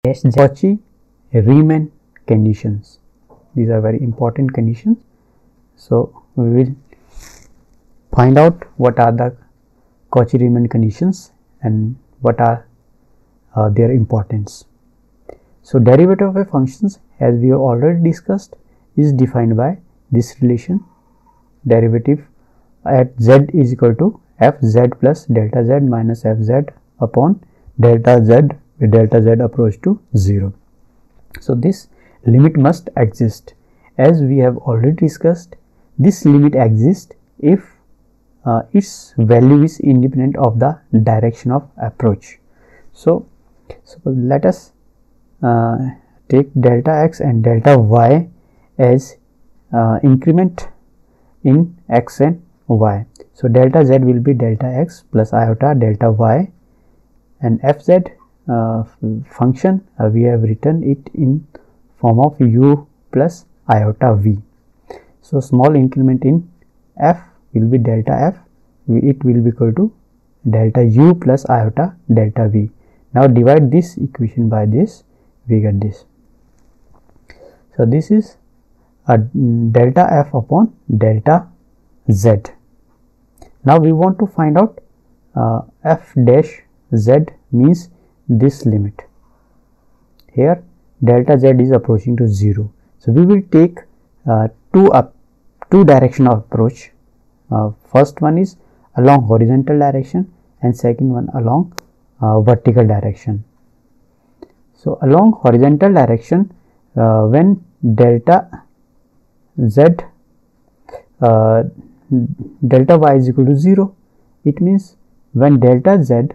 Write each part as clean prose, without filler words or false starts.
Cauchy-Riemann conditions. These are very important conditions. So we will find out what are the Cauchy-Riemann conditions and what are their importance. So derivative of a function, as we have already discussed, is defined by this relation. Derivative at z is equal to fz plus delta z minus fz upon delta z with delta z approach to 0. So this limit must exist. As we have already discussed, this limit exists if its value is independent of the direction of approach. So let us take delta x and delta y as increment in x and y. So delta z will be delta x plus iota delta y, and fz function we have written it in form of u plus iota v. So small increment in f will be delta f, it will be equal to delta u plus iota delta v. Now divide this equation by this, we get this. So this is a delta f upon delta z. Now we want to find out f dash z means this limit. Here delta z is approaching to 0. So we will take two direction of approach. First one is along horizontal direction and second one along vertical direction. So along horizontal direction, when delta z delta y is equal to 0, it means when delta z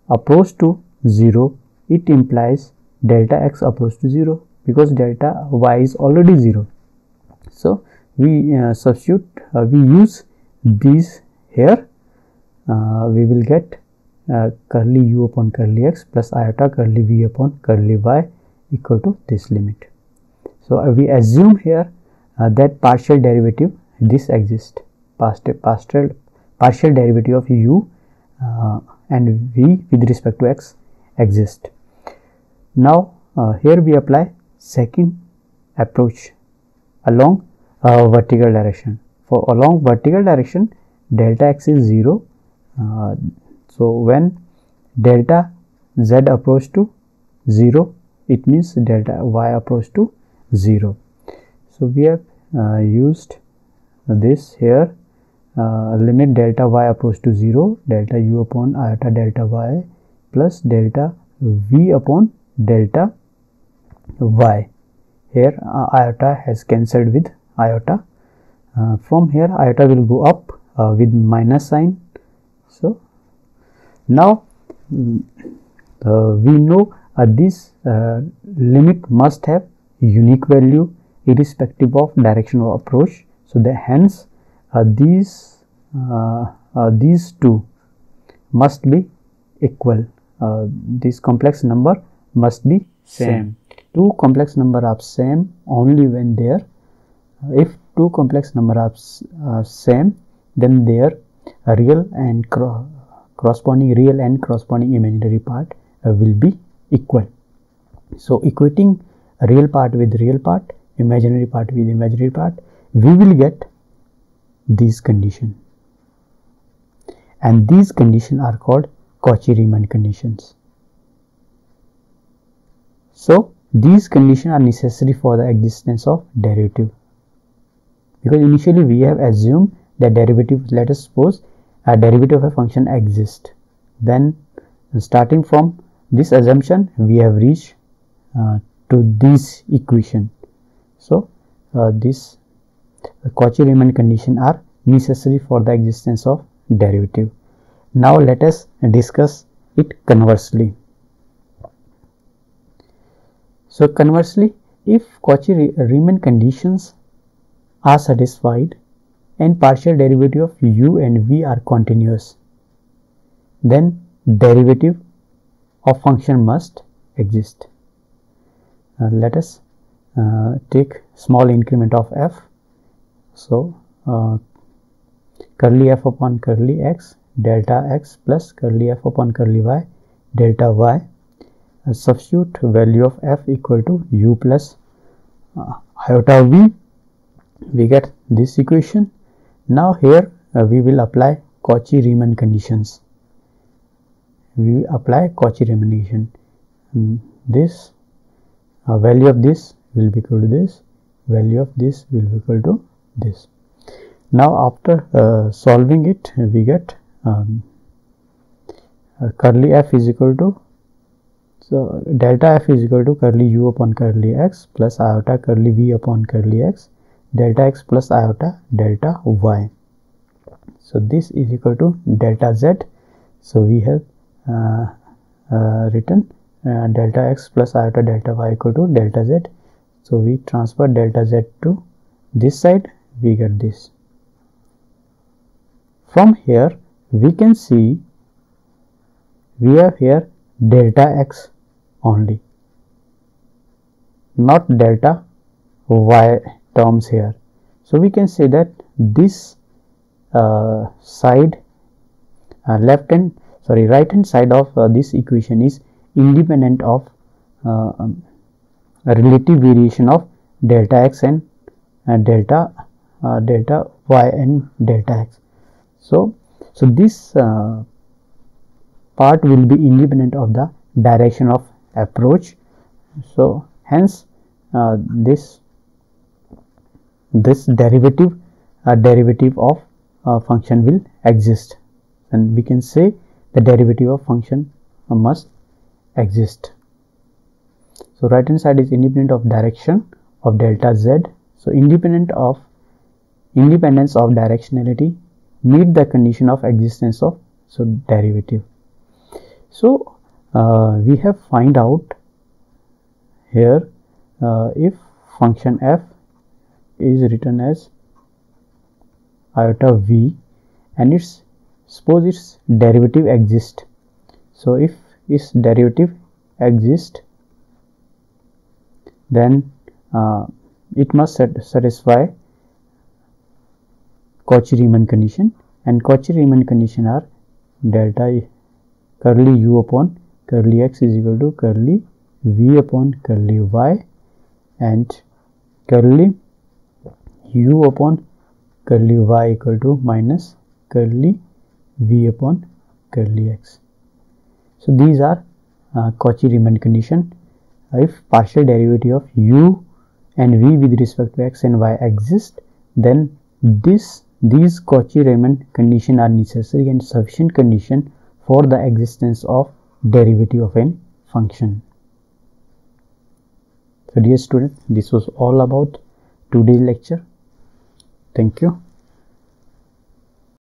approach to 0, it implies delta x approach to 0, because delta y is already 0. So we substitute, we use these here, we will get curly u upon curly x plus iota curly v upon curly y equal to this limit. So we assume here that partial derivative this exists, partial derivative of u and v with respect to x exist. Now here we apply second approach along vertical direction. For along vertical direction, delta x is 0. So when delta z approach to 0, it means delta y approach to 0. So we have used this here, limit delta y approach to 0, delta u upon iota delta y plus delta v upon delta y. Here iota has cancelled with iota. From here iota will go up with minus sign. So now we know this limit must have unique value irrespective of direction of approach. So hence these two must be equal. This complex number must be same. Two complex number are same only when there. If two complex number are same, then their real and corresponding real and corresponding imaginary part will be equal. So equating real part with real part, imaginary part with imaginary part, we will get these conditions, and these conditions are called Cauchy-Riemann conditions. So these conditions are necessary for the existence of derivative, because initially we have assumed that derivative, let us suppose a derivative of a function exists. Then starting from this assumption, we have reached to this equation. So this Cauchy-Riemann condition are necessary for the existence of derivative. Now let us discuss it conversely. So conversely, if Cauchy-Riemann conditions are satisfied and partial derivative of u and v are continuous, then derivative of function must exist. Let us take small increment of f. So curly f upon curly x delta x plus curly f upon curly y delta y. substitute value of f equal to u plus iota v, we get this equation. Now here we will apply Cauchy-Riemann conditions. We apply Cauchy-Riemann condition. This value of this will be equal to this, value of this will be equal to this. Now after solving it, we get curly f is equal to, so delta f is equal to curly u upon curly x plus iota curly v upon curly x delta x plus iota delta y. So this is equal to delta z. So we have written delta x plus iota delta y equal to delta z. So we transfer delta z to this side, we get this. From here we can see we have here delta x only, not delta y terms here. So we can say that this side right hand side of this equation is independent of relative variation of delta x and delta y and delta x. So this part will be independent of the direction of approach. So hence this derivative of function will exist, and we can say the derivative of function must exist. So right hand side is independent of direction of delta z. So independence of directionality meet the condition of existence of derivative. So we have find out here if function f is written as iota v and suppose its derivative exists. So if its derivative exists, then it must satisfy Cauchy-Riemann condition, and Cauchy-Riemann condition are delta curly u upon curly x is equal to curly v upon curly y and curly u upon curly y equal to minus curly v upon curly x. So these are Cauchy-Riemann condition. If partial derivative of u and v with respect to x and y exist, then these Cauchy-Riemann condition are necessary and sufficient condition for the existence of derivative of an function. So dear student, this was all about today's lecture. Thank you.